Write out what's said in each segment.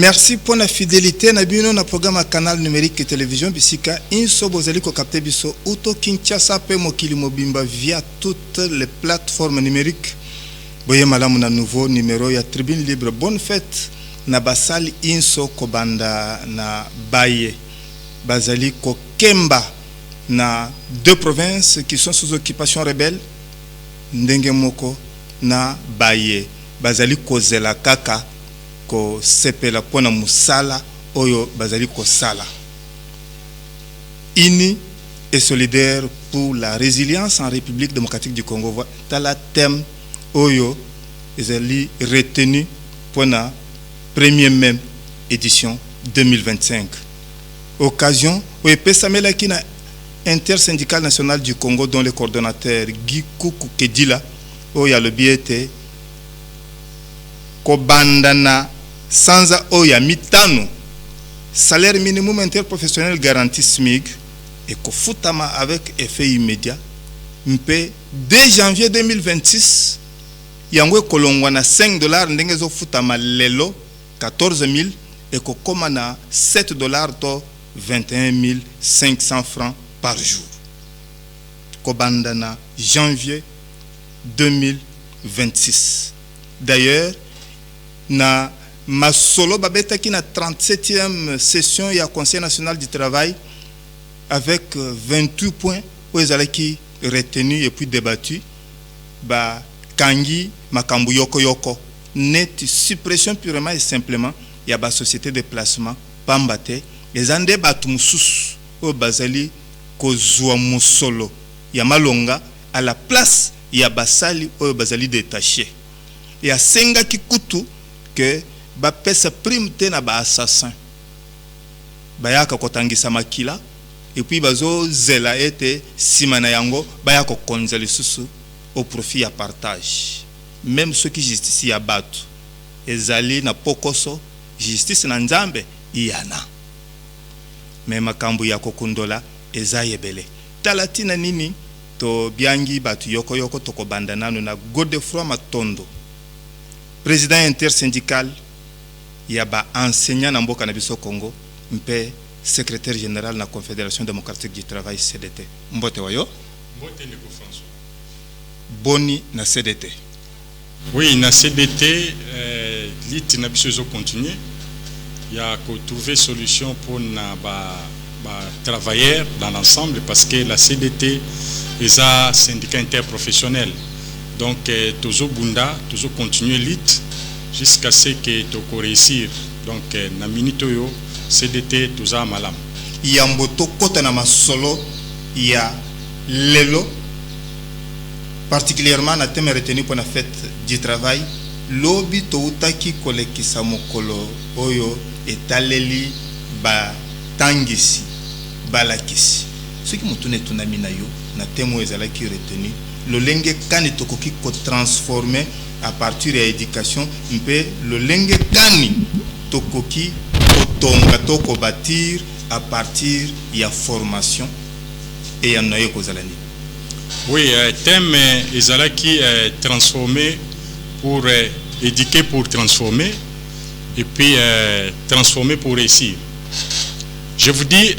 Merci pour la fidélité. Nous avons un programme à canal numérique et télévision. Bisika, Inso Bozali ko capté biso Auto Kinshasa pe mokili mobimba via toutes les plateformes numériques. Boye malamu na nouveau numéro ya Tribune Libre. Bonne fête. Na basali Inso Kobanda na Baye. Bazali ko Kemba na deux provinces qui sont sous occupation rebelle. Ndenge moko na Baye. Bazali ko Zela Kaka. Ko sepela pona musala oyo bazali ko sala. Ini et solidaire pour la résilience en République démocratique du Congo. Tala thème oyo ezali retenu pona première même édition 2025. Occasion oyo pesamela kina intersyndical national du Congo dont le coordonnateur Guy Koukou Kedila oyo le biete ko bandana sanza oya mitano salaire minimum interprofessionnel garanti SMIC et ko futama avec effet immédiat mpe dès janvier 2026 yangwe kolongwa na $5 ndenge zo futama lelo 14 000 et ko koma na $7 to 21 500 francs par jour ko bandana janvier 2026. D'ailleurs na Masolo babeta qui na 37e session ya Conseil national du travail avec 28 points où ils allaient qui retenus et puis débattus ba kangi makambu yoko yoko net suppression purement et simplement ya ba société de placement pambate les ande batu mususu o bazali kozwa musolo ya malonga à la place ya basali o bazali détaché ya senga kikutu que ba pesa prime te na ba assassin bayaka kotangisa makila et puis bazo zela ete simana yango bayako konza lisusu au profit ya partage. Même ceux qui justifient ya batu ezali na pokoso justice na nzambe iyana mais makambu ya kokundola ezayebele talatina nini to biangi batu yoko yoko toko bandanano na Godefroid Matondo président intersyndical yaba enseignant na mboka na biso Congo mpe secrétaire général na Confédération démocratique du travail CDT. Mbote wayo mbote ndeko François boni na CDT. Oui, na CDT lit na biso zo continuer ya ko trouver solution pour na ba travailleurs dans l'ensemble parce que la CDT est un syndicat interprofessionnel. Donc toujours bunda, toujours continuer lit jusqu'à ce que tu réussir. Donc na minute yo CDT toujours malam. Yamboto kota na masolo ya lelo particulièrement na thème retenu pour la fête du travail lobi to utaki kolekisa mokolo oyo etaleli ba tangisi balakisi ce qui mutune tunami na yo na thème ezala ki retenu le lenge kani tokoki ko transformer à partir de l'éducation mpe le lenge kani tokoki otonga toko bâtir à partir ya formation et ya noye kozalani. Oui, thème ezala ki transformer pour éduquer pour transformer et puis transformer pour réussir. Je vous dis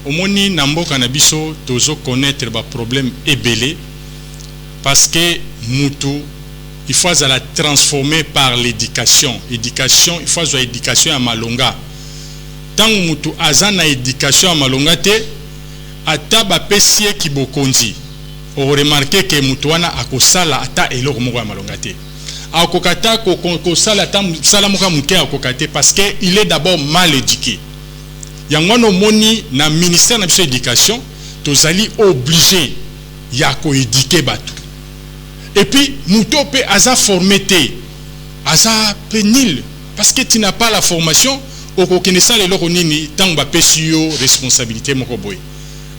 au moni namboka na biso tozo connaître ba problème ebelé parce que mutu il faut la transformer par l'éducation. Éducation, il faut la éducation à malonga. Tant que mutu azana éducation à malonga te ata ba pesie ki bokonzi. On remarque que mutu wana akosala ata eloko moko ya malonga te. Akokata ko sala ta sala moka muke akokate parce que il est d'abord mal éduqué. Yangono moni na ministère na biso éducation tozali obligé ya ko éduquer batu. Et puis, Moutope a formé, a pénil, parce que tu n'as pas la formation, au connaissant les loronini, tant que responsabilité.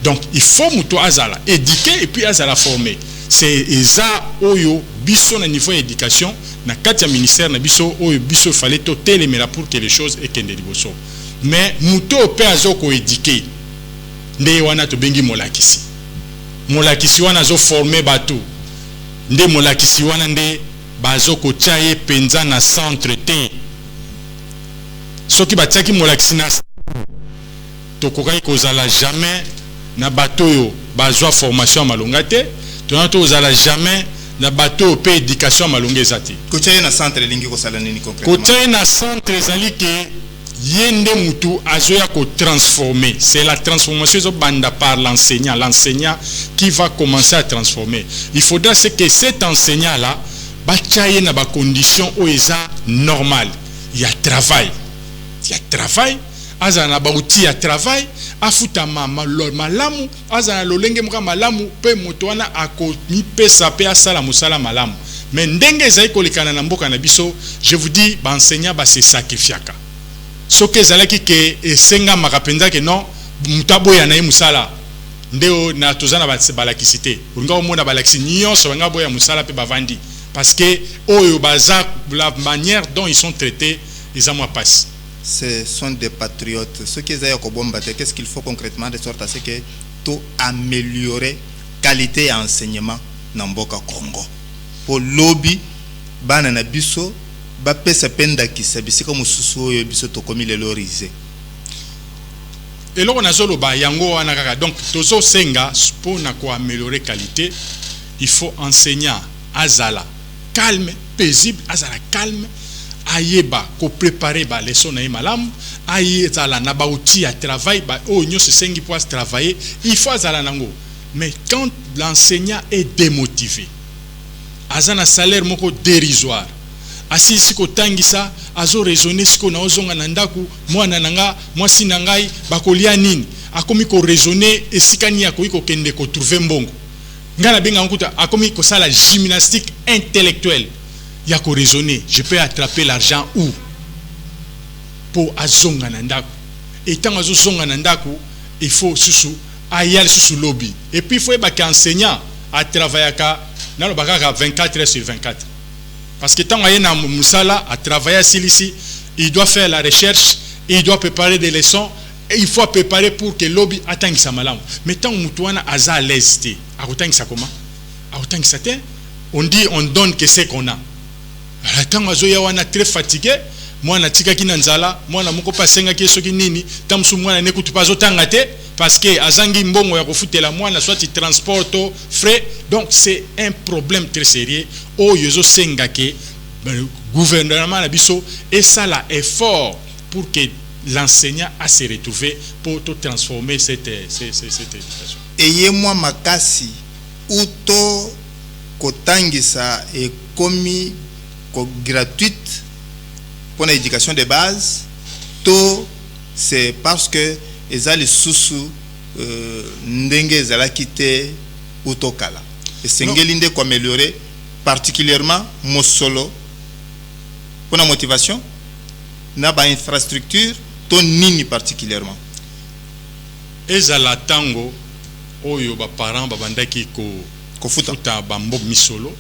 Donc, il faut Mouto Azala éduquer et puis Azala former. C'est Eza Oyo, Bisso na niveau d'éducation, na Katia ministère, na Bisso Oyo, Bisso fallait toter les méla pour que les choses aient qu'un déliboso. Mais Moutope Azoko éduquer, ne wana to bengi molakisi. Molakisi wana zo formé bateau. Nde molakisi wana nde bazoko chaye penza na centre te Ce qui va tiaki molaxina tokokai kozala jamais na bateau yo bazwa formation malongate to ozala jamais na bateau pe éducation malonga ezati kotia na centre lingi ko sala nini concrètement kotia na centre ezali ke yende mutu azoya ko transformer. C'est la transformation banda par l'enseignant qui va commencer à transformer. Il faudra que cet enseignant là bachaye na ba condition où eza normal. Il y a travail azana ba outil ya travail afuta malamu azana lolenge muka malamu pe mutwana akomi pesa pe asala musala malamu. Mais ndenge ezai kolikana na mboka na biso, je vous dis ba enseignant ba se sacrifiaka. Ce que zalaki ke esenga makapenza ke non mutabo ya na musala ndeo na tozana balakisite uringa omona balakisi nyonso banga boya musala pe bavandi parce que oyo baza la manière dont ils sont traités ils ont passe. Ce sont des patriotes. Ce qui est qu'est-ce qu'il faut concrètement de sorte à ce que tout améliorer qualité d'enseignement dans Mboka Congo pour lobby banana biso ba pesa penda kisabisika mususu oyo biso to komi lelo risé. Et là on a zolo ba yango wana kaka donc tozo senga pour na ko améliorer qualité il faut enseignant azala calme paisible azala calme ayeba ko préparer ba leçon na malam ayezala na ba outil à travail ba o nyo se sengi pour travailler il faut azala nango. Mais quand l'enseignant est démotivé azana salaire moko dérisoire asi siko tangisa azo raisonner siko na ozonga na ndaku mwana nanga mwasi nangai bakolia nini akomi ko raisonner esikani ya ko kende ko trouver mbongo ngana benga nkuta akomi ko sala gymnastique intellectuelle ya ko raisonner je peux attraper l'argent où pour azonga na ndaku et tant azo zonga na ndaku il faut susu ayal susu lobby et puis il faut ba enseignant à travailler ka na lo baka 24 heures sur 24. Parce que tant qu'il y a Moussala à travailler ici, il doit faire la recherche, il doit préparer des leçons, et il faut préparer pour que lobby atteigne sa malam. Mais tant que Moutouana a à l'aise, on dit on donne que c'est qu'on a. Tant que très fatigué, moi na tika kinanzala, moi na moko pasenga keso kinini, tamsu moi na n'écoute pas autant gâté parce que azangi mbongo ya kofutela moi na soit il transporte frais. Donc c'est un problème très sérieux. Oh yozo senga ke gouvernement na biso et ça là effort pour que l'enseignant a se retrouver pour tout transformer cette éducation. Et moi makasi uto kotangisa et komi ko gratuite pour l'éducation de base, tout c'est parce que les ali susu ndenge zala kite utokala. Et c'est ngelinde ko améliorer particulièrement mosolo pour la motivation na ba infrastructure to nini particulièrement. Ezala tango oyo ba parents ba bandaki ko futa ba mbob misolo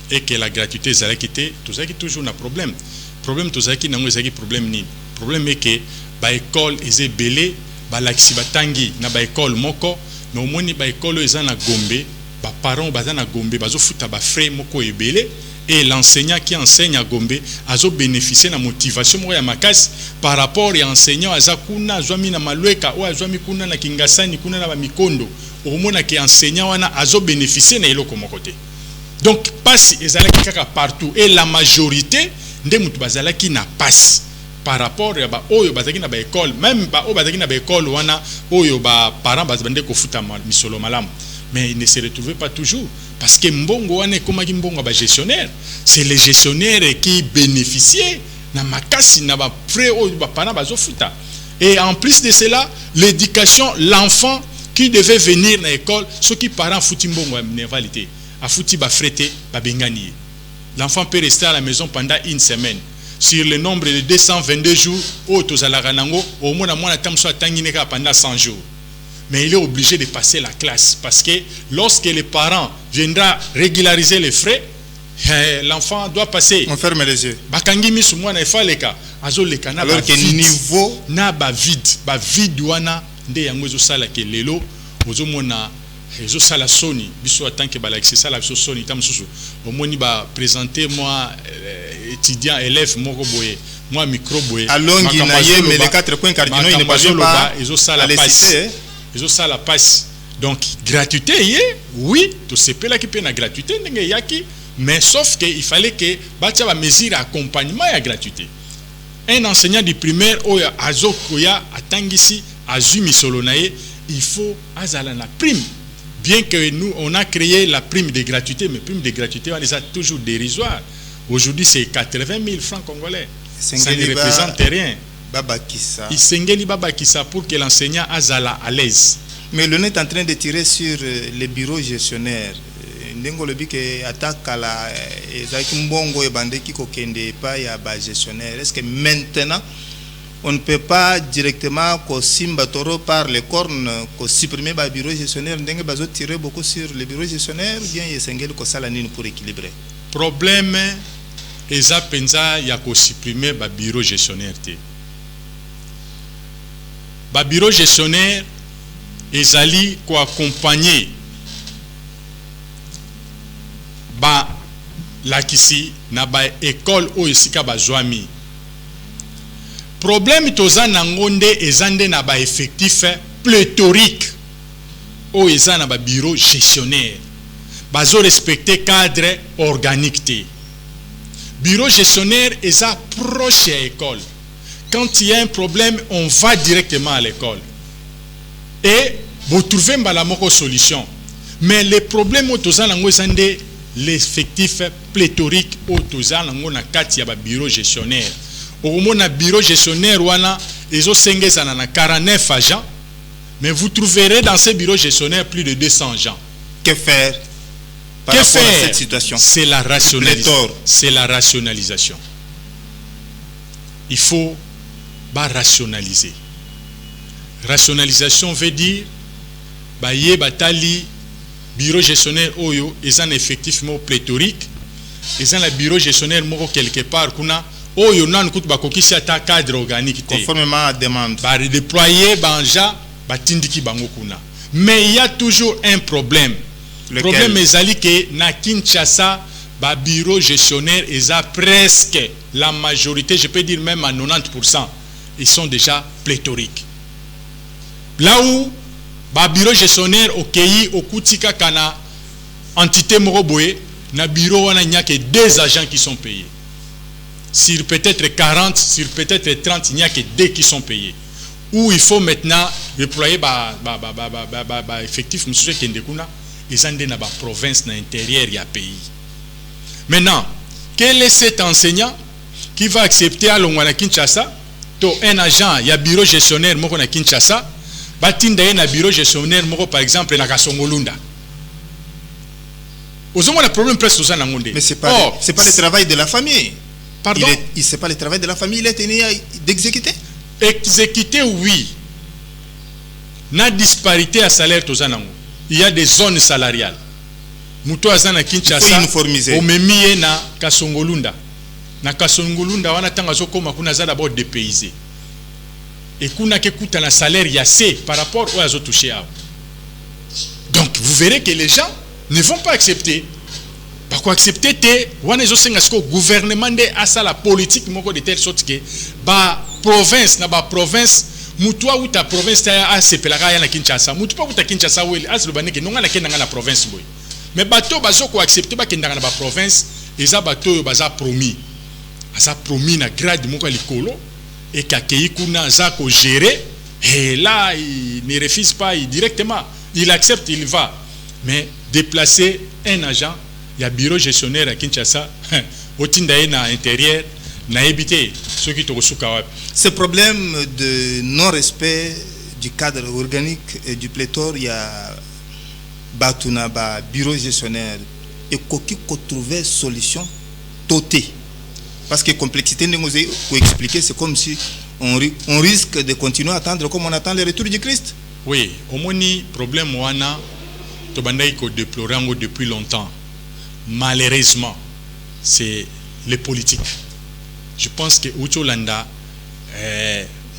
et que la gratuité zala kite tout ça qui toujours un problème. Problème tout ça qui n'a pas problème ni problème est que ba école est belé ba laxi batangi na ba école moko mais au moins ba école est na Gombe ba parents baza na Gombe bazo futa ba frais moko ebelé et l'enseignant qui enseigne à Gombe azo bénéficier na motivation moko ya makasi par rapport à enseignant azakuna azwami na malweka ou azwami kuna na Kingasani kuna na ba mikondo au moins que enseignant wana azo bénéficier na eloko moko te. Donc passe ezalaki kaka partout et la majorité nde mutu bazalaki na passe par rapport à ba oyo bazaki na ba école même ba oyo bazaki na ba école wana oyo ba parents bazabande ko futa misolo malamu mais ils ne se retrouvaient pas toujours parce que mbongo wana komaki mbongo ba gestionnaire c'est les gestionnaires qui bénéficiaient na makasi na ba frais oyo ba parents bazo futa et en plus de cela l'éducation l'enfant qui devait venir na école ceux qui parents futi mbongo ya névalité a futi ba frété ba bengani. L'enfant peut rester à la maison pendant une semaine. Sur le nombre de 222 jours, au moins pendant 100 jours. Mais il est obligé de passer la classe parce que lorsque les parents viendront régulariser les frais, l'enfant doit passer. On ferme les yeux. Alors que niveau na ba vide wana nde yango zo sala ke lelo ozomona ezo sala soni biso atanke balaxi sala biso soni tam susu omoni ba présenter moi étudiant élève moko boye moi microbe alongi na ye mais les 4 points cardinaux il ne passe pas à les citer. Ils ont ça la passe. Donc gratuité oui, tout ce là qui peut na gratuité ndenge yaki, mais sauf que il fallait que batia ba mesure accompagnement ya gratuité. Un enseignant du primaire oya azokoya atangisi azumi solonaye, il faut azala na prime. Bien que nous on a créé la prime de gratuité, mais prime de gratuité on les a toujours dérisoire. Aujourd'hui c'est 80 000 francs congolais. Ça ne représente rien. Il s'engage babakissa pour que l'enseignant azala à l'aise. Mais l'on est en train de tirer sur les bureaux gestionnaires. Est-ce que maintenant on ne peut pas directement par les cornes supprimer le bureau gestionnaire, tirer beaucoup sur les bureaux gestionnaires ou bien pour équilibrer? Problème eza penza ya ko supprimer ba bureau gestionnaire te. Ba bureau gestionnaire ezali ko accompagner ba lakisi na ba école o esika ba zwami. Problème toza na ngonde ezande na ba effectif pléthorique o eza na ba bureau gestionnaire. Bazo respecter cadre organique te. Bureau gestionnaire est proche à l'école. Quand il y a un problème, on va directement à l'école. Et vous trouvez une solution. Mais les problèmes sont l'effectif pléthorique au bureau gestionnaire. Au bureau gestionnaire, ils ont 49 agents. Mais vous trouverez dans ces bureaux gestionnaires plus de 200 gens. Que faire? Par rapport à cette situation, c'est la rationalisation. C'est la rationalisation. Il faut rationaliser. Rationalisation veut dire baye batali bureau gestionnaire oyo est un effectif pléthorique. Ils ont le bureau gestionnaire quelque part kuna oyo nan kut bakokisi ata cadre organique conformément à la demande. Ba redéployer banja batindiki bango kuna. Mais il y a toujours un problème. Le problème est que na Kinshasa, le bureau gestionnaire est presque la majorité, je peux dire même à 90%, ils sont déjà pléthoriques. Là où le bureau gestionnaire au Kei, au Koutika Kana, entité Moroboé, na bureau il n'y a que 2 agents qui sont payés. Sur peut-être 40, sur peut-être 30, il n'y a que 2 qui sont payés. Où il faut maintenant déployer effectif monsieur Kendekuna. Ils ont dans la province, dans l'intérieur, il y a pays. Maintenant, quel est cet enseignant qui va accepter à l'Ongwana Kinshasa, un agent, il y a bureau gestionnaire à Kinshasa, batinda un bureau gestionnaire par exemple à Kasongolunda. Vous avez un problème presque aux Anangonde. Mais ce n'est pas le travail de la famille. Pardon? C'est pas le travail de la famille, il est tenu d'exécuter. Exécuter, oui. Na disparité à salaire aux Anangonde. Il y a des zones salariales. Muto azana Kinshasa, omemiye na Kasongolunda. Na Kasongolunda wana tanga zokoma kuna za d'abord dépaysé. Et kuna ke kuta na salaire yassé par rapport aux autres touchés. Donc vous verrez que les gens ne vont pas accepter. Par quoi accepter te wana zo senga sko gouvernement de asa la politique moko de telle sorte que ba province na ba province mutua ou ta province a sepelaka ya na Kinshasa mutua ou ta Kinshasa ou as le baneke nonga na kenanga na province boy mais bateau bazo ko accepter ba kendanga na ba province eza bateau baza promis na grade moko likolo et kakei kuna za ko gérer et là il ne refuse pas directement il accepte il va mais déplacer un agent il y a bureau gestionnaire à Kinshasa otinda na intérieur na éviter ceux qui te reçoivent. Ce problème de non-respect du cadre organique et du pléthore, il y a Batunaba, bureau gestionnaire, et qui trouver solution totée. Parce que complexité, pour expliquer, c'est comme si on risque de continuer à attendre comme on attend le retour du Christ. Oui, au moins, problème, wana, tobandai ko déplorer depuis longtemps. Malheureusement, c'est les politiques. Je pense que Ucholanda,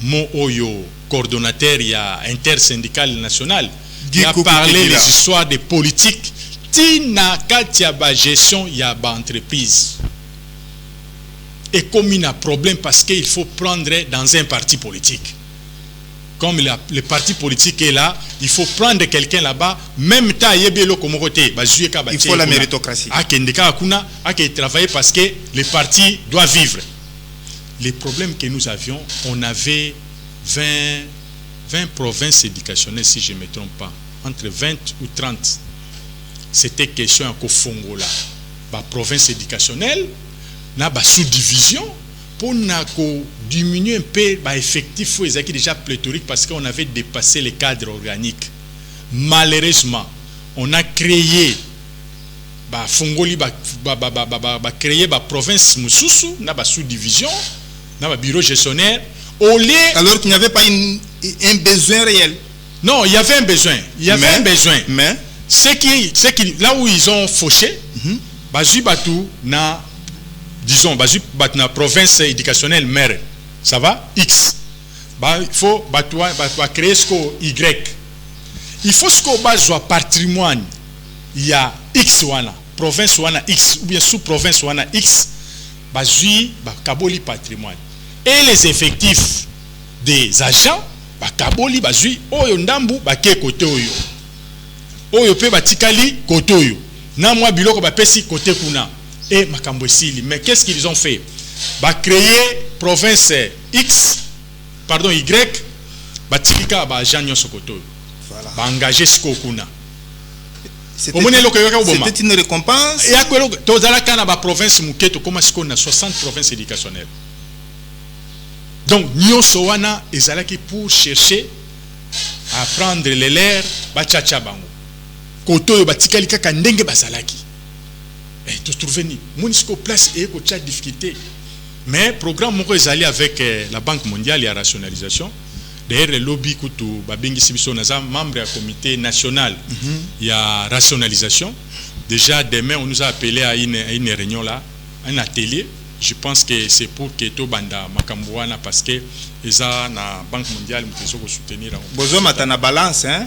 mon oyo coordonnateur intersyndical national, qui a parlé des histoires de politique, tina katia ba gestion ya ba entreprise. Et comme il y a un problème parce qu'il faut prendre dans un parti politique. Comme le parti politique est là, il faut prendre quelqu'un là-bas, même temps, il faut la méritocratie. Il travailler parce que le parti doit vivre. Les problèmes que nous avions, on avait 20 provinces éducationnelles, si je ne me trompe pas, entre 20 ou 30. C'était question à Kofongola. La province éducationnelle, na ba sous-division, pour diminuer un peu l'effectif qui déjà pléthorique parce qu'on avait dépassé les cadres organiques. Malheureusement, on a créé Fongoli, créé la province Moussousou, na ba sous-division, na ba bureau gestionnaire. Alors qu'il n'y avait pas un besoin réel. Non, il y avait un besoin. Il y avait un besoin. Mais là où ils ont fauché, disons, la province éducationnelle mère, ça va? X. Il faut créer ce qu'on Y. Il faut ce qu'on base sur patrimoine. Il y a X wana, province wana X, ou bien sous-province wana X, kaboli patrimoine. Et les effectifs des agents, kaboli oyo ndambu ke kote oyo. Oyo pe batikali kote oyo. Na mwa biloko pesi kote kuna. Et makambo esili. Mais qu'est-ce qu'ils ont fait? Créer province X, pardon Y, batikika agent nyonso kote oyo. Voilà. Engager siko kuna. C'était une récompense. Et à quoi tozalaka na ba province muketo comme siko na 60 provinces éducationnelles. Donc nyonso wana ezalaki pour chercher à prendre les leurs bachacha bango. Koto yo batikali kaka ndenge bazalaki. Et tu trouves ni munisco place et ko tcha difficulté. Mais programme moko ezali avec la Banque mondiale et la rationalisation. D'ailleurs le lobby kutu babengi sibiso naza membre du comité national. Il y a rationalisation. Déjà demain on nous a appelé à une réunion là, un atelier. Je pense que c'est pour que tout banda makambuana parce que eza na Banque mondiale mtezo ko soutenir. Besoin matana balance hein.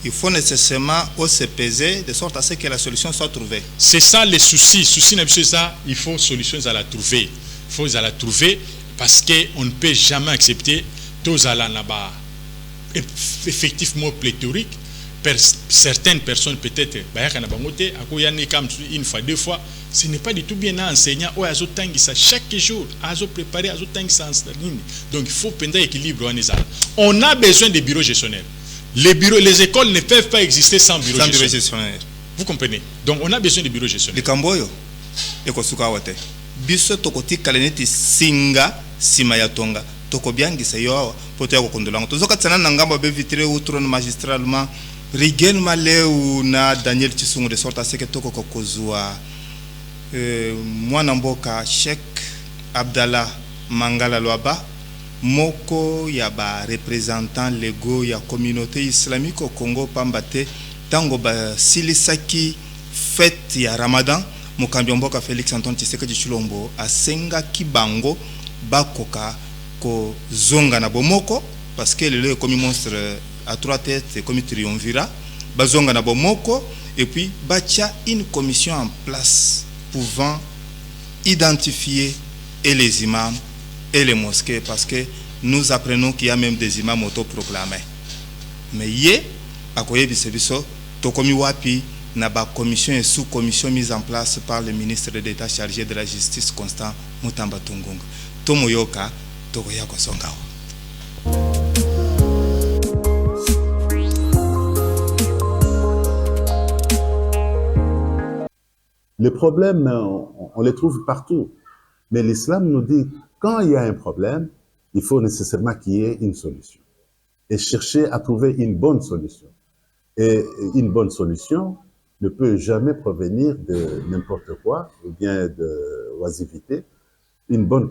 Il faut nécessairement se peser de sorte à ce que la solution soit trouvée. C'est ça le souci. Souci c'est ça, il faut solution à la trouver. Il faut la trouver parce que on ne peut jamais accepter tous à la naba effectivement pléthorique. Certaines personnes peut-être une fois, deux fois, ce n'est pas du tout bien enseignant. Chaque jour, préparer, donc il faut prendre l'équilibre. On a besoin de bureaux gestionnaires. Les écoles ne peuvent pas exister sans bureaux gestionnaires. Vous comprenez? Donc on a besoin de bureaux gestionnaires. Biso tokoti kaleneti singa sima ya tonga toko biangisa yo poto ya kokondolanga tozoka tsana na ngambo be vitre outro na magistralement rigen maleu na Daniel Chisungu de sorte à ce que toko kokozwa mwana mboka Sheikh Abdallah Mangala Loaba moko ya ba représentant légaux ya communauté islamique au Congo pambate tango ba silisaki fête ya Ramadan mokambi mboka Félix Antoine Tshisekedi Tshilombo asenga kibango bakoka ko zonga na bomoko parce que le comme monstre à trois têtes comme triumvirat bazonga na bomoko et puis batia une commission en place pouvant identifier et les imams et les mosquées parce que nous apprenons qu'il y a même des imams autoproclamés mais yé akoye bisebiso tokomi wapi na ba commission et sous-commission mise en place par le ministre d'État chargé de la justice Constant Mutamba Tungunga tomoyoka tokoya kosonga. Les problèmes, on les trouve partout. Mais l'islam nous dit, quand il y a un problème, il faut nécessairement qu'il y ait une solution. Et chercher à trouver une bonne solution. Et une bonne solution ne peut jamais provenir de n'importe quoi, ou bien de oisivité. Une bonne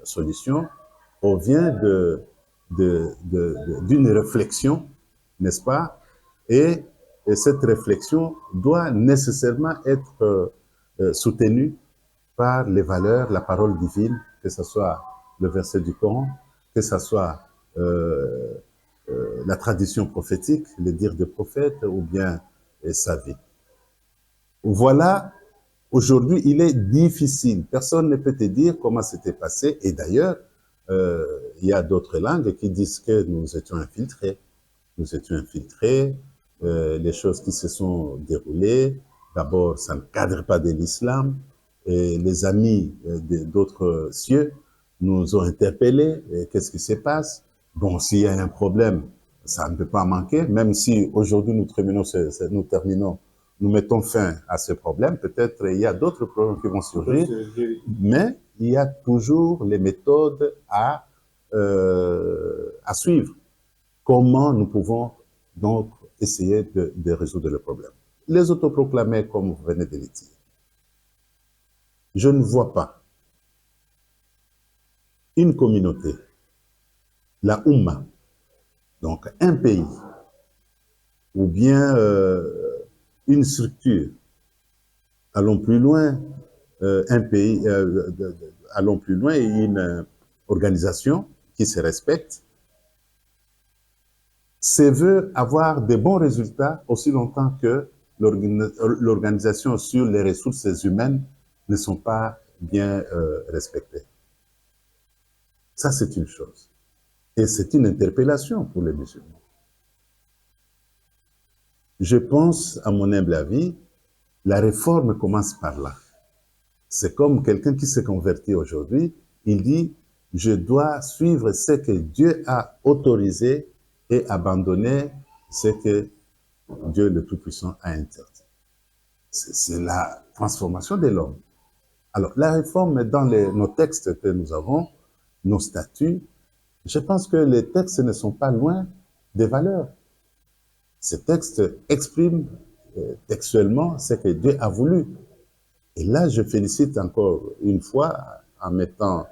solution provient d'une réflexion, n'est-ce pas? Et cette réflexion doit nécessairement être soutenue par les valeurs, la parole divine, que ce soit le verset du Coran, que ce soit la tradition prophétique, les dires des prophètes, ou bien sa vie. Voilà Aujourd'hui, il est difficile. Personne ne peut te dire comment c'était passé. Et d'ailleurs, il y a d'autres langues qui disent que nous étions infiltrés. Nous étions infiltrés. Les choses qui se sont déroulées, d'abord, ça ne cadre pas de l'islam. Et les amis d'autres cieux nous ont interpellés. Qu'est-ce qui se passe? Bon, s'il y a un problème, ça ne peut pas manquer. Même si aujourd'hui nous mettons fin à ce problème, peut-être il y a d'autres problèmes qui vont surgir, mais il y a toujours les méthodes à suivre. Comment nous pouvons donc essayer de résoudre le problème? Les autoproclamés, comme vous venez de le dire, je ne vois pas une communauté, la Oumma, donc un pays, ou bien une structure, allons plus loin, un pays, allons plus loin, une organisation qui se respecte, se veut avoir de bons résultats aussi longtemps que l'organisation sur les ressources humaines ne sont pas bien respectées. Ça, c'est une chose. Et c'est une interpellation pour les musulmans. Je pense, à mon humble avis, la réforme commence par là. C'est comme quelqu'un qui s'est converti aujourd'hui, il dit, je dois suivre ce que Dieu a autorisé et abandonner ce que Dieu le Tout-Puissant a interdit. C'est la transformation de l'homme. Alors, la réforme dans nos textes que nous avons, nos statuts, je pense que les textes ne sont pas loin des valeurs. Ces textes expriment textuellement ce que Dieu a voulu. Et là, je félicite encore une fois en mettant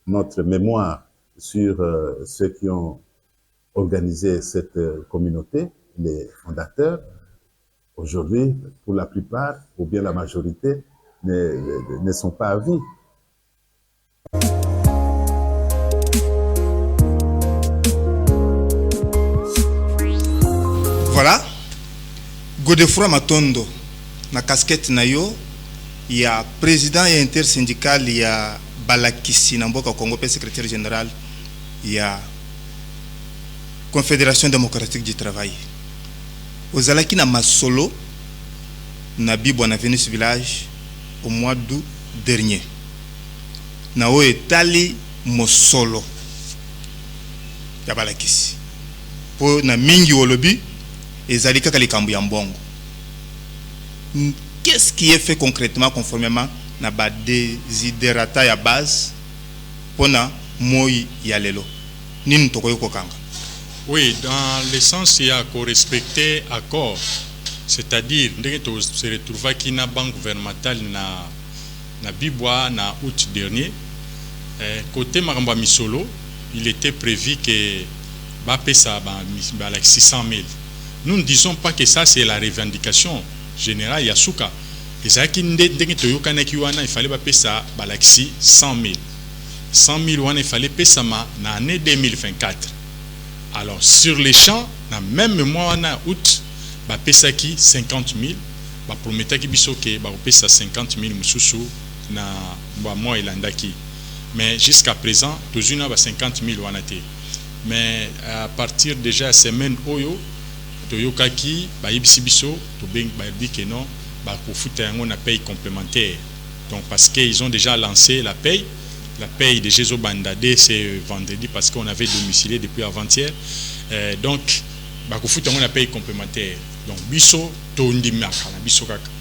notre mémoire sur ceux qui ont organisé cette communauté, les fondateurs. Aujourd'hui, pour la plupart, ou bien la majorité, ne sont pas à vie. Voilà. Godefroy Matondo, na casquette na yo, il y a président et intersyndical, il y a Balakisi Namboka Congo, secrétaire général, il y a Confédération démocratique du travail. Aux Alaki na Masolo, na Bibo na Venus Village, au mois d'août dernier. Na o etali Mosolo. Ya Balakisi. Po na mingi wolobi, ezalika kalikambu ya mbongo. Qu'est-ce qui est fait concrètement conformément na ba desiderata ya base pona moi ya lelo? Nini tokoyo kokanga? Oui, dans le sens il y a qu'on respecter accord, c'est-à-dire on se retrouve qui na banque gouvernementale na Bibwa na août dernier. Côté Maramba Misolo, il était prévu que Bapé ça ba 600 000. Nous ne disons pas que ça c'est la revendication générale Yasuka. Et ça qui il fallait Bapé ça ba 100 000. 100 000 il fallait payer ça en année 2024. Alors sur les champs, dans même mois en août, bah pesa qui 50 000, bah promettait qui biso que bah pesa 50 000 mususu na bah mois elandaki. Mais jusqu'à présent, toujours na bah 50 000 wanate. Mais à partir déjà semaine oyo, toyoka qui bah ibisi biso, to beng bah dit que non, bah pour foutre on a paye complémentaire. Donc parce qu'ils ont déjà lancé la paye. La paye de Jésus Bandadé, c'est vendredi parce qu'on avait domicilié depuis avant-hier. Donc, on a la paye complémentaire. Donc, biso, tondimi,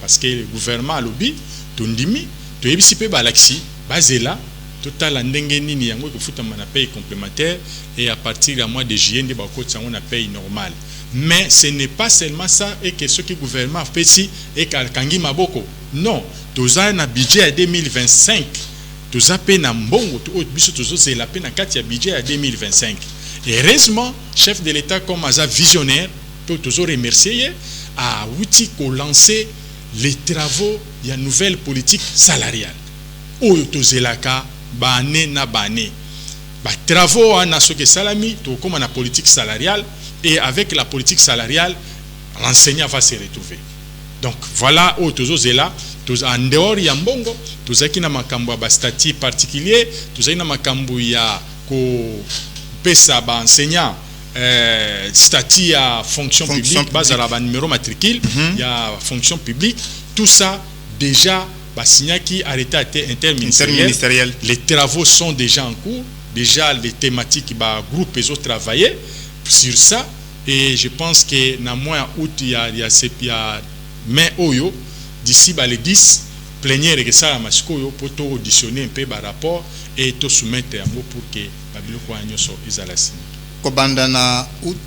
parce que le gouvernement a lobby, tondimi, to ebisipe balaxi, bazela, total andengeni ni yango ko on a paye complémentaire et à partir du mois de juillet, on a paye normale. Mais ce n'est pas seulement ça et que ce que le gouvernement fait ici et qu'Alkangi Maboko. Non, tous un budget à 2025. Tous à peine en bon, c'est la peine à 4 budget à 2025. Et heureusement, chef de l'État comme Aza visionnaire, peut toujours remercier à outil qu'on lancé les travaux, il y a une nouvelle politique salariale. Où tous la cas, bané na bané. Travaux en a ce que salami, tout comme la politique salariale, et avec la politique salariale, l'enseignant va se retrouver. Donc voilà où tous là, tous en dehors ya mbongo, tous qui na makambo ba statut particulier, tous na makambo ya ko pesa ba enseignant statut à fonction publique, base à la numéro matricule, il y a fonction publique, tout ça déjà signé qui arrêté interministériel. Les travaux sont déjà en cours, déjà les thématiques groupe ils ont travaillé sur ça et je pense que dans mois août il y a mai oyo d'ici les 10 plénière que ça masiko pour auditionner un peu par rapport et tout soumettre un mot pour que babiloko anyoso izalasi Kobandana août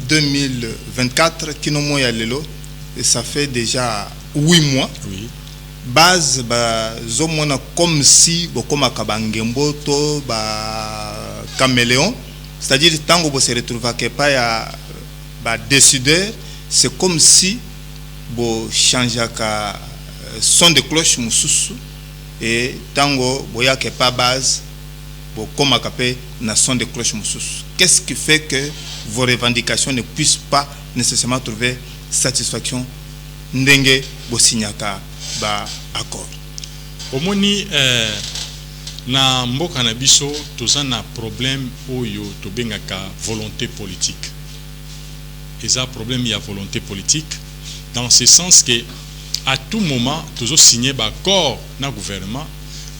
2024 kinomo ya lelo et ça fait déjà 8 mois. Oui. Base zomona comme si bokoma kabangembo to caméléon, c'est-à-dire tango bo se retrouva que pas ya décideur, c'est comme si bo changeaka son de cloche mususu et tango boya que pas base bokoma kapé na son de cloche mususu. Qu'est-ce qui fait que vos revendications ne puissent pas nécessairement trouver satisfaction ndenge bo signaka ba accord? Omoni na mboka na biso toza na problème oyo tobengaka volonté politique. Eza problème ya volonté politique dans ce sens que à tout moment tozo signer ba accord na gouvernement,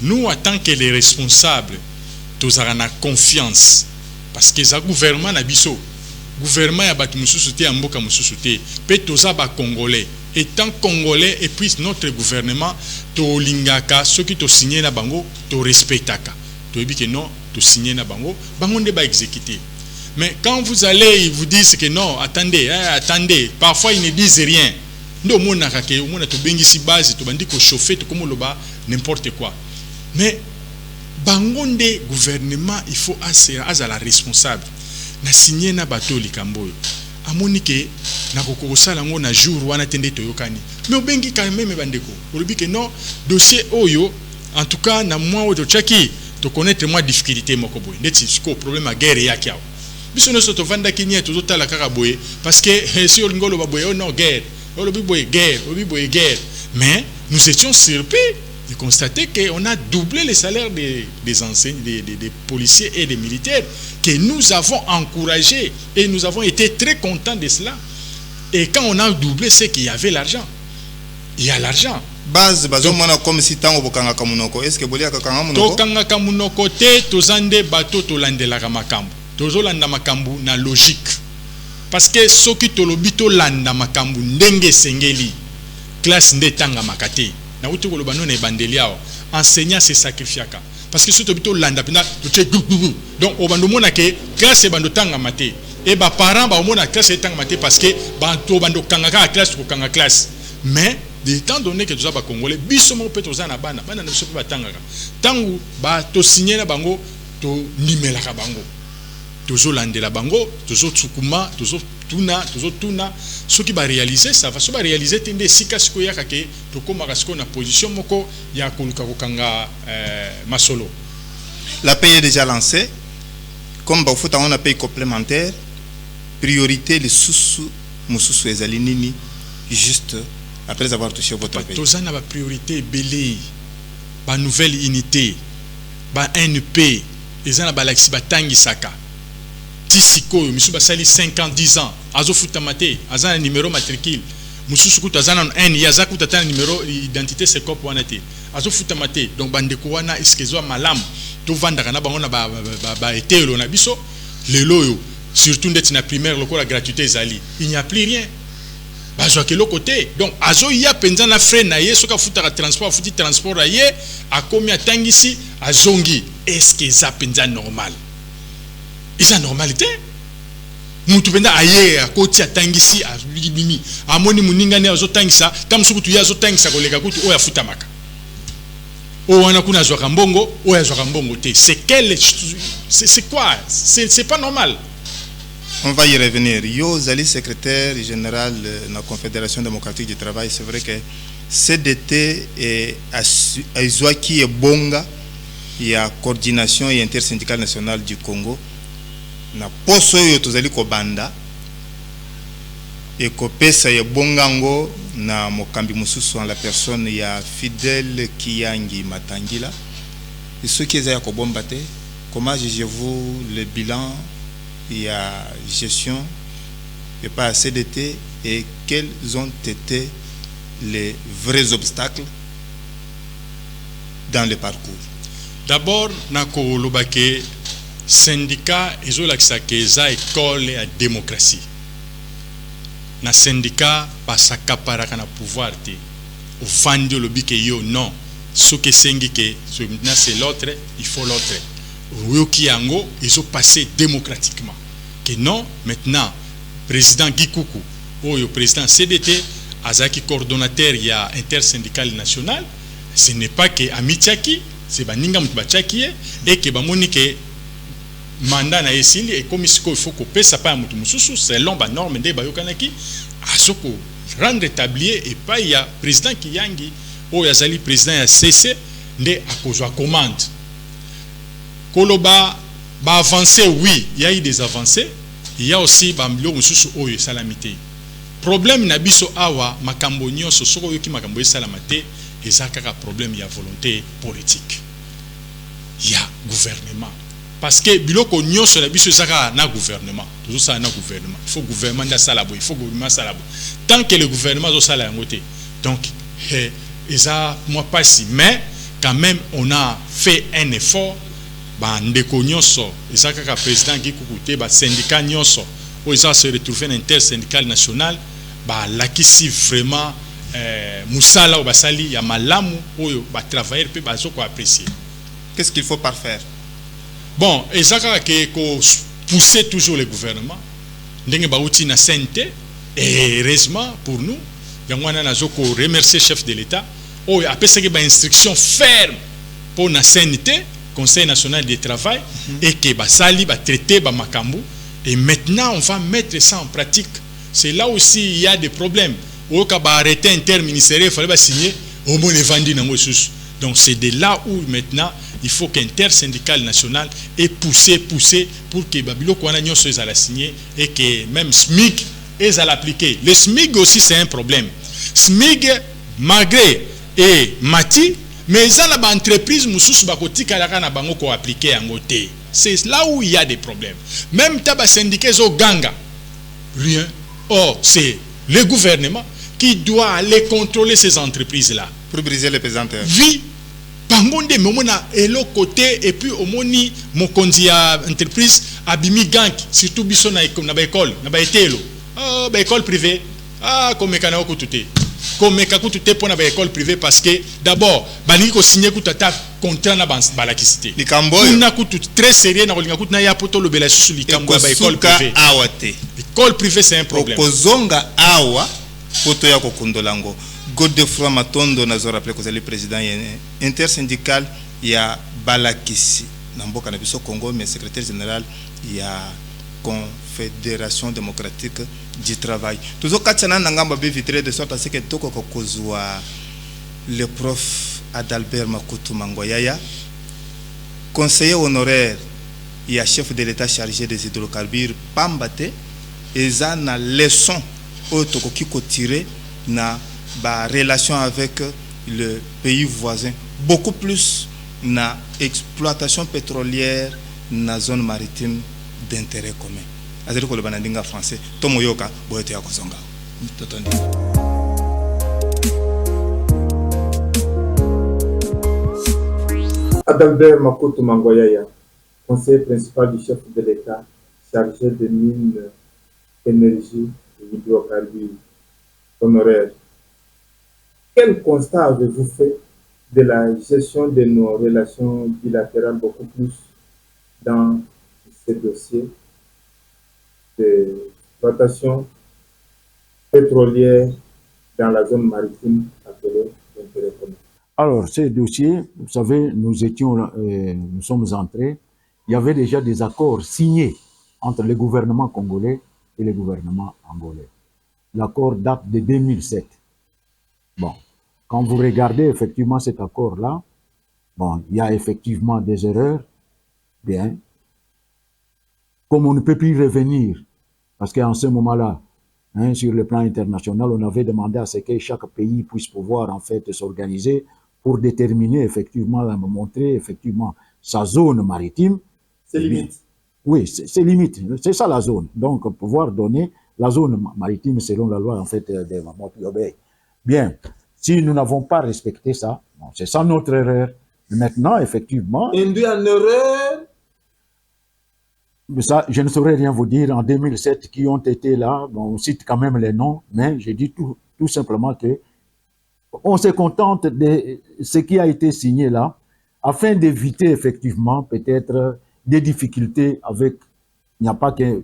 nous en tant que les responsables tozara na confiance parce que za gouvernement na biso gouvernement ya batu mususu te ya mboka mususu te pe toza ba congolais étant congolais et puis notre gouvernement to lingaka ceux qui to signé na bango to respectaka to dit que non to signé na bango nde ba exécuter. Mais quand vous allez ils vous disent que non attendez parfois ils ne disent rien ndo mona kake mona to bengisi base to bandi ko chauffer to comme loba n'importe quoi. Mais bango nde gouvernement il faut azala responsable na signé na bato likamboyo amoni ke na kokosala ngo na jour wana tende toyokani mais obengi quand même bandeko olobi ke non dossier oyo en tout cas na moi oyo chaki to connaître moi difficulté moko boy ndeti siko problème à guerre yaki awo biso no soto vanda kinya to zotala kaka boy parce que si olingolo ba boy non guerre olobi boy guerre mais nous étions surpris de constater qu'on a doublé les salaires des enseignants, des policiers et des militaires, que nous avons encouragé et nous avons été très contents de cela. Et quand on a doublé, c'est qu'il y avait l'argent. Il y a l'argent. Base, comme si tango bokanga kamunoko. Est-ce que bolia kakanga munoko? Tokanga kamunoko te, tozande bato tolande la makambu. Tozolanda makambu na logique. Parce que ceux qui tolobi tolanda makambu ndenge sengeli, classe ndetanga makate. Na uti ko lobano na bandeliao enseignant se sacrifiaka parce que surtout bito landa pina donc au bando mona ke classe bando tanga maté et ba parents ba mona classe tanga maté parce que bando bando kanga classe ko kanga classe mais étant donné que tous ba congolais biso mo peut tozana bana na biso ba tanga tangu ba to signer na bango to nimela ka bango tozo landela bango tozo tsukuma tozo tuna ce qui va réaliser ça va se réaliser tende sika siko ya kake to komaka siko na position moko ya koluka kokanga masolo. La paye est déjà lancée comme ba futa on a paye complémentaire priorité les sous mususu ezali nini juste après avoir touché votre paye. Tozana ba priorité belé ba nouvelle unité ba NP ezana ba laxi batangi saka tisiko misuba sali 5 ans 10 ans azo futamate azana numéro matricule mususu kuta azana n yaza kuta tana numéro identité c'est cop wana te azo futamate donc bandeko wana iskezo malam to vanda kana bango na ba etelo na biso lelo yo surtout ndeti na primaire lokola gratuité ezali il n'y a plus rien bazwa ke côté donc azo ya penza na frais na ye soka futaka transport futi transport na ye akomi atangisi azongi est-ce que ça penza normal? Isa normalité mutu penda aye akoti atangisi alibimi amoni muninga ne azotangisa tamsukutu ya azotangisa koleka kuti oya futamaka o wana kuna zwa kambongo oya zwa kambongo te c'est quoi c'est pas normal. On va y revenir. Yo Zali secrétaire général de la Confédération démocratique du travail, c'est vrai que CDT et Aizwaki et Bonga, il y a coordination et intersyndicale nationale du Congo. Na poso yo tozali ko banda ekopesa ya bongango na mokambi mosusu en la personne ya Fidèle Kiyangi Matangila. Et ce qui est à Kobombate, comment jugez-vous le bilan et la gestion et pas CDT et quels ont été les vrais obstacles dans le parcours? D'abord, nako lobake syndicat ezolakisa keza école ya démocratie. Na syndicat basakaparaka na pouvoir te. Au fandi lobike yo non. Ce que syndiqué, c'est l'autre, il faut l'autre. Ruyoki yango, ils ont passé démocratiquement. Que non, maintenant, président Gikuku, ou le président CDT, Azaki coordonnateur, il y a intersyndical national, ce n'est pas que Amichaki, c'est Baninga Mutbachaki, et que Bamonike mandat na esili, et comme il faut couper, ça pas Mutumususu, selon la norme de Bayokanaki, à ce qu'on rendre établi, et pas il y a président Kiyangi, ou yazali président ya CC nde akozwa commande koloba ba avancer. Oui, il y a eu des avancées, il y a aussi ba mbilo mususu oyo salamité. Problème na biso awa makambo nyonso soko yoki makambo salamate ezaka problème ya volonté politique. Il y a gouvernement parce que biloko nyonso na biso ezaka na gouvernement. Toujours ça na gouvernement. Il faut gouvernement da salabo, il faut gouvernement salabo. Tant que le gouvernement zo sala yangote. Donc ça, moi pas si, mais quand même on a fait un effort. Bah, ndeko nyonso, ça kaka président qui coucoute, bah syndicat nyonso, où ils ont se retrouvé un intersyndical national, bah lakisi vraiment musala ou basali ya malamu où bah travailler peut bah quoi apprécier. Qu'est-ce qu'il faut parfaire? Bon, et ça kaka que pousser toujours le gouvernement, ndenge ba outil na santé et heureusement pour nous. Yangwana nazoko remercier chef de l'État oh après ça que ba instruction ferme pour la CNT Conseil national du travail et que ba sali ba traiter ba makambu et maintenant on va mettre ça en pratique. C'est là aussi il y a des problèmes. Au ka ba arrêter interministériel, il fallait ba signer au moins les vendus dans sous. Donc c'est de là où maintenant il faut qu'intersyndical national ait poussé pour que babilo ko na nyonso ezala signer et que même SMIC et à l'appliquer. Le SMIG aussi c'est un problème. SMIG malgré et Mati, mais ça la entreprise mususu bakoti kalaka na bango ko appliquer en côté. C'est là où il y a des problèmes. Même taba syndicat zo ganga rien. Or c'est le gouvernement qui doit aller contrôler ces entreprises là pour briser les pesanteurs. Oui. Bangonde momona elo côté et puis omoni mokonzi ya entreprise abimi gang surtout biso na école na ba etelo. Ah, bah, école privée. Ah, comme mécano kutute. Comme mécano kutute pour na école privée parce que d'abord, bani ko signer kutata contrat na balakisité. Likamboyo. Na kutu très sérieux na kolinga kutu na ya poto lobela susu likamboyo ba école privée. Awate. École privée c'est un problème. Kozonga awa poto ya kokundolango. Godefroid Matondo nazo rappelé que c'est le président intersyndical ya balakisi. Na mboka na biso Congo mais secrétaire général ya Confédération démocratique du travail. Toujours Katiana Nangamba vitré de sorte à ce que Toko Kozwa le prof Adalbert Makutu Mangoyaya, conseiller honoraire et chef de l'État chargé des hydrocarbures Pambate, et ça na leçon au Toko Kiko tiré na ba relation avec le pays voisin, beaucoup plus na exploitation pétrolière na zone maritime d'intérêt commun. Azali ko le banandinga français tomoyoka boyote ya kozonga totondi. Adalbert Makutu Mangoyaya, conseiller principal du chef de l'État chargé des mines, énergie et hydrocarbures honoraires. Quel constat avez-vous fait de la gestion de nos relations bilatérales beaucoup plus dans ces dossiers d'exploitation pétrolière dans la zone maritime appelée l'intérêt commun? Alors, ces dossiers, vous savez, nous sommes entrés, il y avait déjà des accords signés entre le gouvernement congolais et le gouvernement angolais. L'accord date de 2007. Bon, quand vous regardez effectivement cet accord-là, bon, il y a effectivement des erreurs, bien. Comme on ne peut plus revenir, parce qu'en ce moment-là, hein, sur le plan international, on avait demandé à ce que chaque pays puisse pouvoir en fait s'organiser pour déterminer effectivement, montrer effectivement sa zone maritime. C'est limite. Oui, c'est limite. C'est ça la zone. Donc, pouvoir donner la zone maritime selon la loi en fait des Montpellier. Bien, si nous n'avons pas respecté ça, bon, c'est ça notre erreur. Maintenant, effectivement... Induit en erreur. Mais ça, je ne saurais rien vous dire. En 2007, qui ont été là, bon, on cite quand même les noms, mais je dis tout simplement que on se contente de ce qui a été signé là, afin d'éviter effectivement peut-être des difficultés avec... Il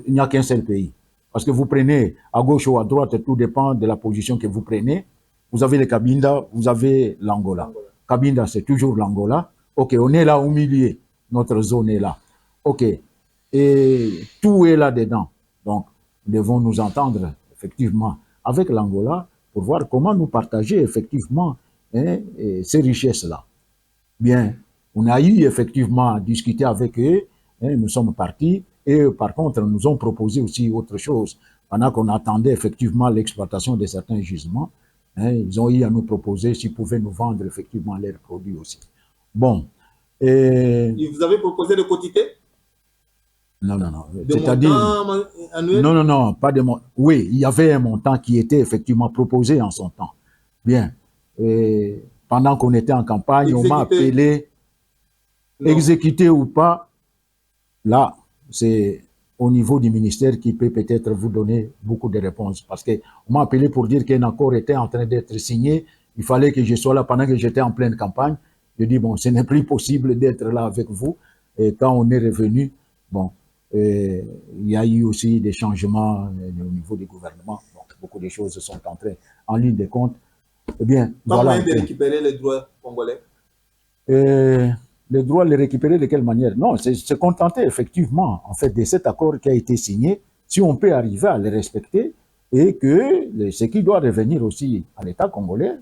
n'y a qu'un seul pays. Parce que vous prenez à gauche ou à droite, tout dépend de la position que vous prenez. Vous avez le Cabinda, vous avez l'Angola. Cabinda, c'est toujours l'Angola. Ok, on est là au milieu. Notre zone est là. Ok. Et tout est là-dedans. Donc, nous devons nous entendre, effectivement, avec l'Angola pour voir comment nous partager, effectivement, hein, ces richesses-là. Bien, on a eu, effectivement, à discuter avec eux. Hein, nous sommes partis. Et par contre, nous ont proposé aussi autre chose. Pendant qu'on attendait, effectivement, l'exploitation de certains gisements, hein, ils ont eu à nous proposer s'ils pouvaient nous vendre, effectivement, leurs produits aussi. Bon. Et vous avez proposé de quantité? Non, non, non. C'est-à-dire... Non, non, non, pas de montant. Oui, il y avait un montant qui était effectivement proposé en son temps. Bien. Et pendant qu'on était en campagne, exécuté. On m'a appelé, exécuté ou pas, là, c'est au niveau du ministère qui peut peut-être vous donner beaucoup de réponses. Parce qu'on m'a appelé pour dire qu'un accord était en train d'être signé. Il fallait que je sois là pendant que j'étais en pleine campagne. Je dis, bon, ce n'est plus possible d'être là avec vous. Et quand on est revenu, bon, il y a eu aussi des changements au niveau du gouvernement. Bon, beaucoup de choses sont entrées en ligne de compte. Eh bien, pas voilà. Moyen de récupérer les droits congolais? Les droits, les récupérer de quelle manière? Non, c'est se contenter effectivement, en fait, de cet accord qui a été signé, si on peut arriver à le respecter et que ce qui doit revenir aussi à l'État congolais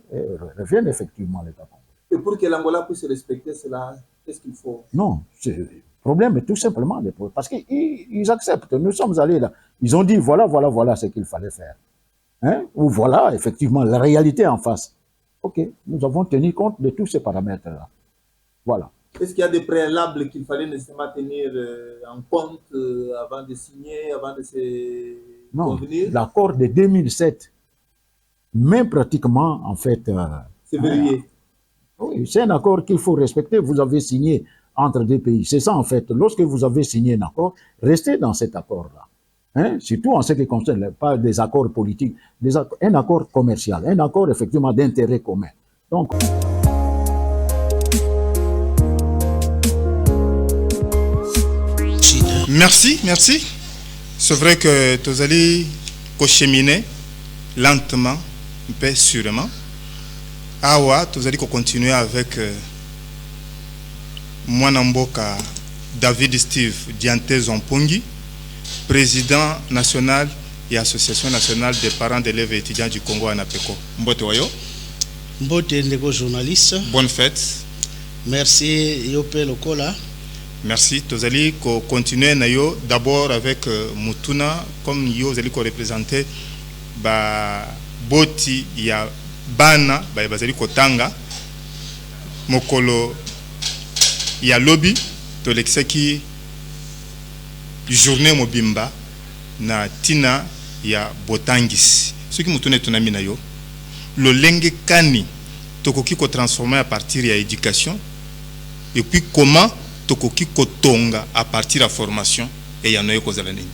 revienne effectivement à l'État congolais. Et pour que l'Angola puisse respecter cela, qu'est-ce qu'il faut? Non, le problème est tout simplement parce qu'ils acceptent. Nous sommes allés là. Ils ont dit voilà, voilà, voilà ce qu'il fallait faire. Hein? Ou voilà, effectivement, la réalité en face. Ok, nous avons tenu compte de tous ces paramètres-là. Voilà. Est-ce qu'il y a des préalables qu'il fallait nécessairement tenir en compte avant de signer, avant de se convenir? Non, l'accord de 2007, même pratiquement, en fait... c'est verrouillé. Oui, c'est un accord qu'il faut respecter. Vous avez signé entre deux pays. C'est ça, en fait. Lorsque vous avez signé un accord, restez dans cet accord-là. Hein? Surtout en ce qui concerne, pas des accords politiques, un accord commercial, un accord, effectivement, d'intérêt commun. Donc... Merci, merci. C'est vrai que tu allais cheminer lentement, un peu sûrement. Awa, tu allais continuer avec Mwanamboka David Steve Diante Zompongi, président national et association nationale des parents d'élèves et étudiants du Congo à Napeko. Mbote Wayo. Mbote Ndeko journaliste. Bonne fête. Merci Yope Lokola. Merci. Vous allez continuer d'abord avec Mutuna, comme vous allez représenter Boti ya Bana, vous allez Kotanga, Mokolo ya Lobby, to l'exeki journée Mobimba, na Tina ya Botangis. Ce qui Mutuna tunami na yo, le lenge kani, tokoki ko transformer à partir de l'éducation, et puis comment tokoki kotonga à partir de la formation et ya noye kozala nini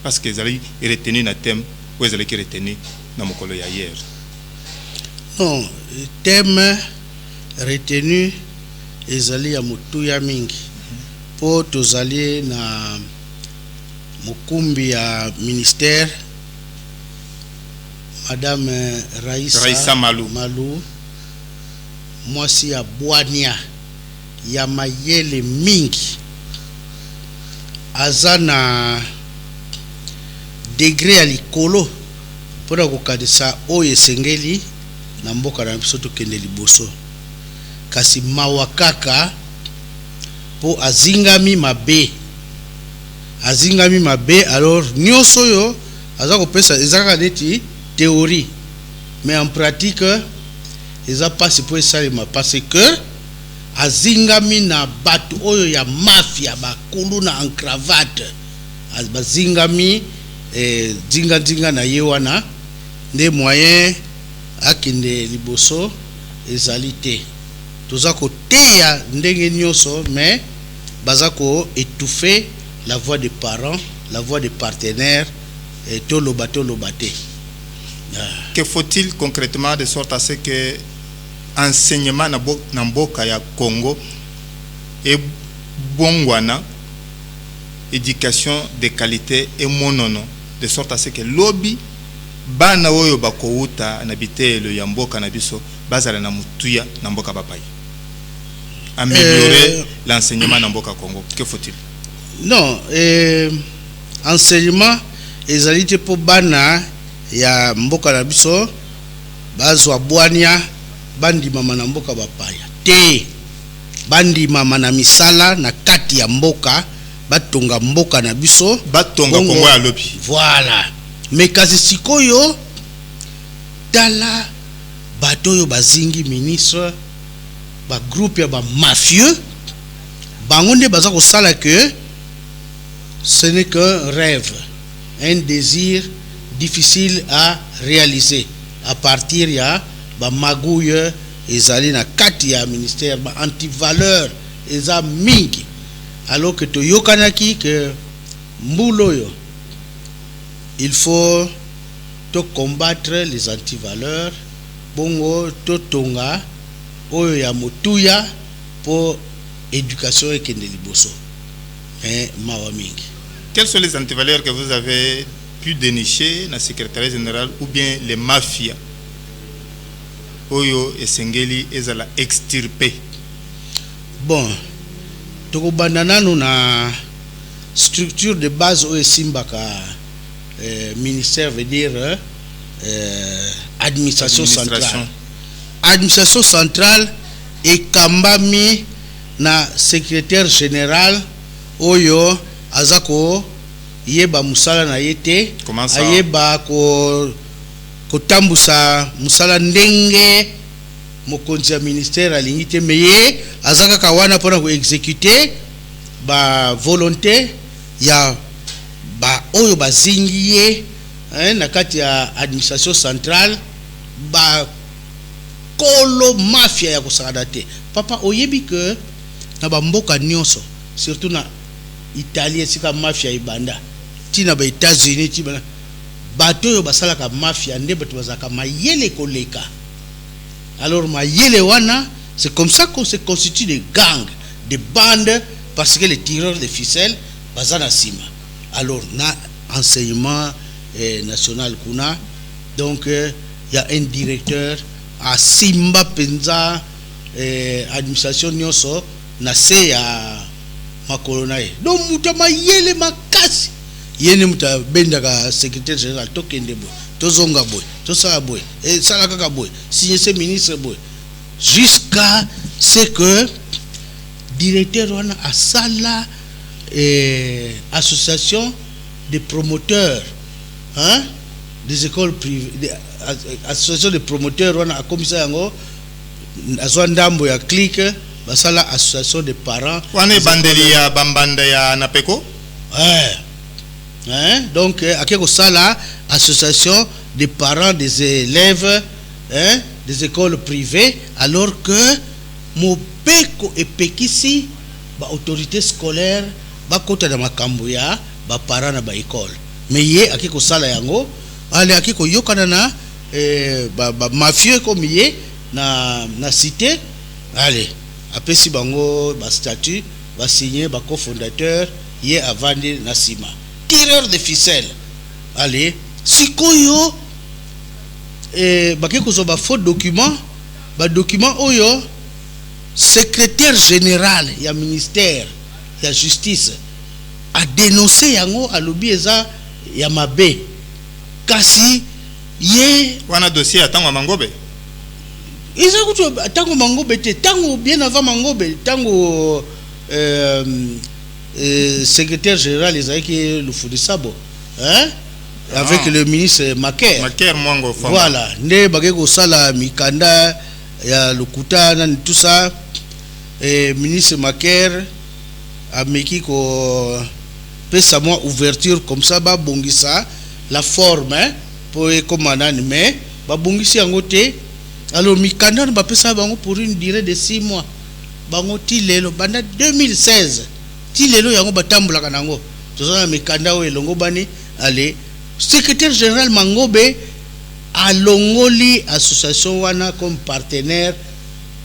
parce que ezali retenu na thème ou ezali ki retenu na mokolo ya hier. Non, thème retenu ezali ya mutuya mingi po tozali na mukumbi ya ministère Madame Raissa Malou mwasi ya Bwania ya mayele mingi azana degré ya likolo mpona kokadisa oyo esengeli na mboka na biso tokende liboso kasi mawa kaka po azingami mabe alors nyonso oyo aza kopesa ezaka neti théorie mais en pratique eza pasi po esalema parce que azingami na bato oyo ya mafia bakulu na en cravate bazingami dinga na ye wana nde moyen akende liboso ezali te toza koteya ndenge nyonso mais baza ko étouffer la voix des parents, la voix des partenaires et toloba te. Que faut-il concrètement de sorte à ce que enseignement na mboka ya Congo et bongwana éducation de qualité et monono de sorte à ce que lobby bana oyo bakouta na bitelo ya mboka na biso bazala na mutuya na mboka bapai améliorer l'enseignement na mboka Congo. Que faut-il? Non, enseignement ezali te po bana ya mboka na biso bazwa bwania bandi mama na mboka bapaya te bandi mama na misala na kati ya mboka batonga mboka na biso batonga Congo ya lobi. Voilà. Mais kasi sikoyo tala bato yo bazingi ministre ba groupe ya ba mafieux bango nde baza kosala que ce n'est qu'un rêve, un désir difficile à réaliser à partir ya ba magouille ezali na kati ya ministère ba anti-valeur eza mingi alors que to yokanaki que mbulo yo il faut to combattre les anti-valeurs bongo to tonga oyo ya motuya pour éducation et kende liboso mawa mingi. Quelles sont les antivaleurs que vous avez pu dénicher dans le secrétariat général ou bien les mafias oyo esengeli ezala extirpé? Bon, toko bandanano na structure de base oyo simbaka ministère veut dire administration centrale. Administration centrale et kambami na secrétaire général oyo azako yeba musala na yete ayeba ko tambusa musala ndenge mokonzi ya ministère alingi te meye azaka kawana pona ko exécuter ba volonté ya ba oyo bazingi ye na kati ya administration centrale ba kolo mafia ya kosakada te papa oyebi que na ba mboka nyonso surtout na Italie sika mafia ibanda tina ba États-Unis tibana bato yo basalaka mafia nde bato bazaka mayele koleka. Alors mayele wana c'est comme ça qu'on se constitue des gangs, des bandes parce que les tireurs de ficelles bazana sima. Alors na enseignement national kuna donc il y a un directeur à Simba Penza administration nyonso na se ya makolonae donc muta mayele makasi yene muta bendaka secrétaire général tokende boy tozonga boy tosala boy et sala kaka boy signer ce ministre boy jusqu'à ce que directeur wana asala association de promoteurs des écoles privées association de promoteurs wana akomisa yango azwa ndambo ya clique basala association de parents wana bandeli ya bambanda ya napeko donc akeko sala association de parents des élèves des écoles privées alors que mopeko epekisi ba autorité scolaire bakota na makambo ya ba parents na ba école mais ye akeko sala yango ale akeko yokana na ba mafieux comme ye na cité allez apesi bango ba statut ba signer ba cofondateur ye avandi na sima tireur de ficelle allez sikoyo bakeko zo ba faux document ba document oyo secrétaire général ya ministère ya justice a dénoncé yango alobi eza ya mabe kasi ye wana dossier atango mangobe ils ont tango mangobe te tango bien avant mangobe tango secrétaire général Isaïki Lufudisabo avec le ministre Maker. Maker Mwango Famba. Voilà, nde bagé ko sala mikanda ya lokuta na tout ça. Et ministre Maker a meki ko pesa moi ouverture comme ça ba bongisa la forme hein, pour commandant mais ba bongisi yango te. Alors mikanda ba pesa bango pour une durée de 6 mois. Bango tilelo banda 2016. Tilelo yango batambola kanango. Tozana mikanda o elongo bani allez secrétaire général Mangobe a longoli association wana comme partenaire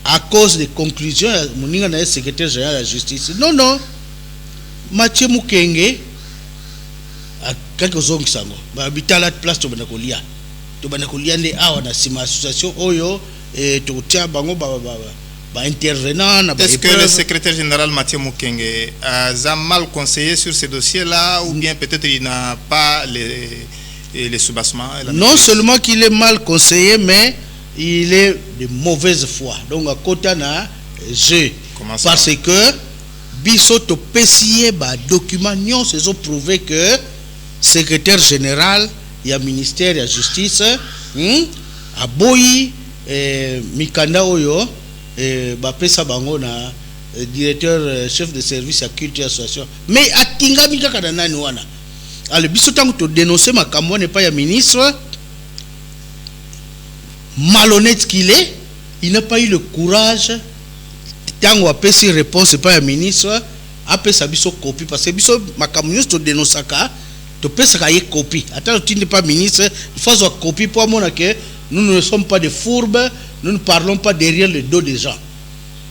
à cause des conclusions moninga na secrétaire général de la justice. Non Mathieu Mukenge a quelque chose qui sango ba bitala place to banakolia nde awa na sima association oyo et to tia bango ba intervenant na ba. Est-ce que le secrétaire général Mathieu Mukenge a mal conseillé sur ces dossiers-là ou bien peut-être il n'a pas les soubassements? Non seulement qu'il est mal conseillé, mais il est de mauvaise foi. Donc à côté na jeu parce que bisoto pesier ba document nyon se ont prouvé que secrétaire général il y a ministère de la justice a boyi mikanda oyo ba pesa bango na directeur chef de service à culture association mais atinga mika kana nani wana. Alors biso tango to dénoncer makambo n'est pas ya ministre malhonnête qu'il est, il n'a pas eu le courage tango apesi réponse pas ya ministre apesa biso copie parce que biso makambo nyos to dénoncer ka to pesa ka ye copie attends tu n'es pas ministre il faut avoir copie pour moi que nous ne sommes pas des fourbes, nous ne parlons pas derrière le dos des gens.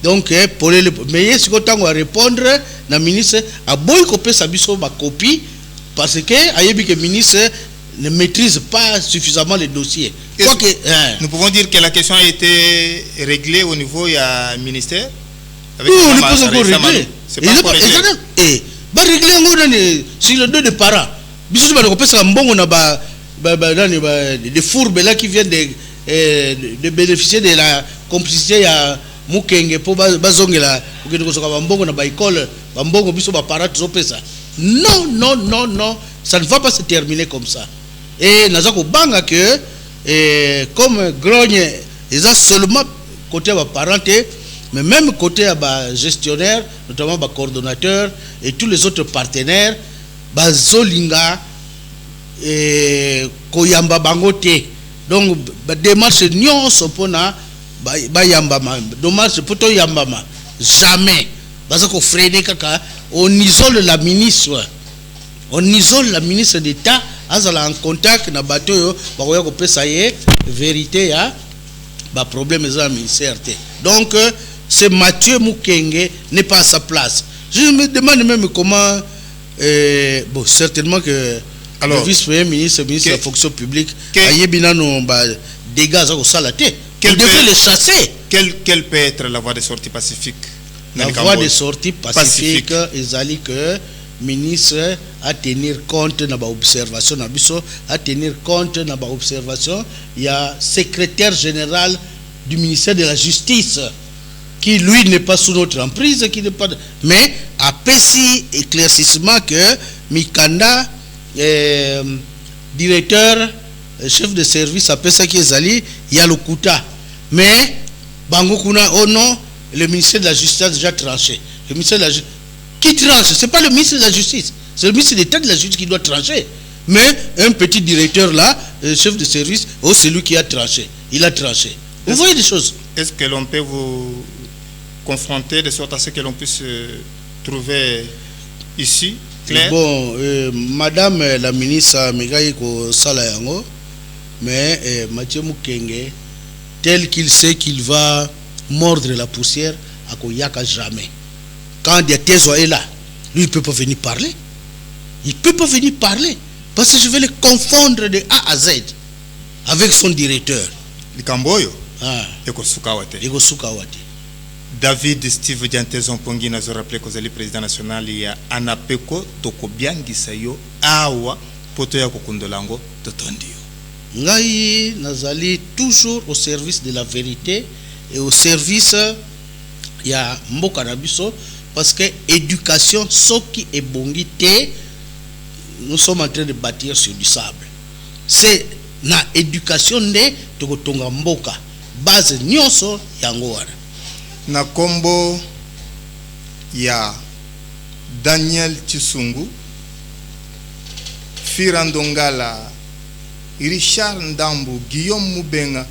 Donc pour les mais si quand on va répondre na ministre a boy copier sa biso ma copie parce que ayebi que ministre ne maîtrise pas suffisamment les dossiers. Nous pouvons dire que la question a été réglée au niveau du ministère. Oui, on ne peut pas encore régler. C'est pas encore réglé. Ba régler sur le dos des parents. Biso ba copier sa mbongo na ba des fourbes là qui viennent de bénéficier de la complicité à Mukenge pour bazongela ou que soka bambongo na ba école bambongo biso ba parents zopesa. Non, ça ne va pas se terminer comme ça. Et nazako banga que comme grogne ils ont seulement côté ba parents mais même côté ba gestionnaire notamment ba coordonnateur et tous les autres partenaires bazolinga koyamba bangote donc démarche nyonso pona bayamba dommage poto yambama jamais parce qu'on freine kaka on isole la ministre d'État azala en contact na bato bakoya ko pesa ye vérité ya ba problème za ministère. Donc ce Mathieu Mukenge n'est pas à sa place. Je me demande même comment bon certainement que alors, le vice-premier ministre, ministre de la fonction publique, ayebina no ba dégâts au salaté. Il devait les chasser. Quelle peut être la voie de sortie pacifique? La voie de sortie pacifique, ils que ministre à tenir compte de l'observation, à tenir compte de l'observation. Il y a secrétaire général du ministère de la Justice qui lui n'est pas sous notre emprise, qui n'est pas mais a péci éclaircissement que Mikanda directeur chef de service à pesa qui ezali ya lokuta mais bango kuna oh non le ministère de la justice a déjà tranché. Le ministère de la justice qui tranche, c'est pas le ministre de la justice, c'est le ministre d'État de la justice qui doit trancher. Mais un petit directeur là, chef de service, oh c'est lui qui a tranché, il a tranché. Vous voyez des choses. Est-ce que l'on peut vous confronter de sorte à ce que l'on puisse trouver ici clair? Bon, madame la ministre Megaï ko sala yango, mais Mathieu Mukenge tel qu'il sait qu'il va mordre la poussière à Koyaka jamais. Quand des thèses est là, lui il peut pas venir parler. Il peut pas venir parler parce que je vais le confondre de A à Z avec son directeur. Likamboyo. Ah. Eko Sukawate. David Steve Diantezon Pongi nazo rappelé que le président national ya anapeko tokobiangisa yo awa poto ya kokundolango totondio. Ngai nazali toujours au service de la vérité et au service ya mboka na biso parce que éducation soki ebongi te nous sommes en train de bâtir sur du sable. c'est na éducation nde tokotonga mboka base nyonso yango wana. Na kombo ya Daniel Chisungu, Firandongala, Richard Ndambu, Guillaume Mubenga,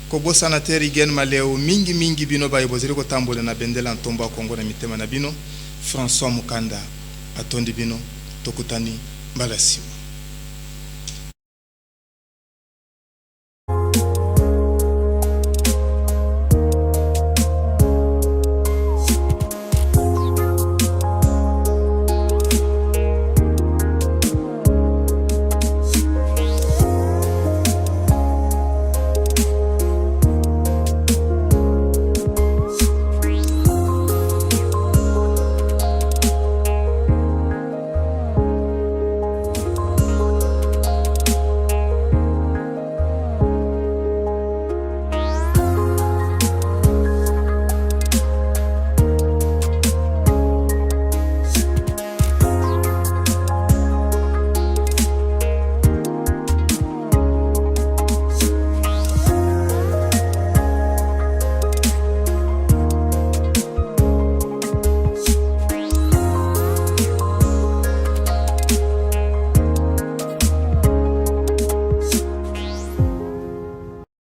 Kobo Sanateur Igen Maleo, mingi bino ba iboziri ko tambola na bendela ntomba Kongo na mitema na bino, François Mukanda atondi bino tokutani mbalasiwa.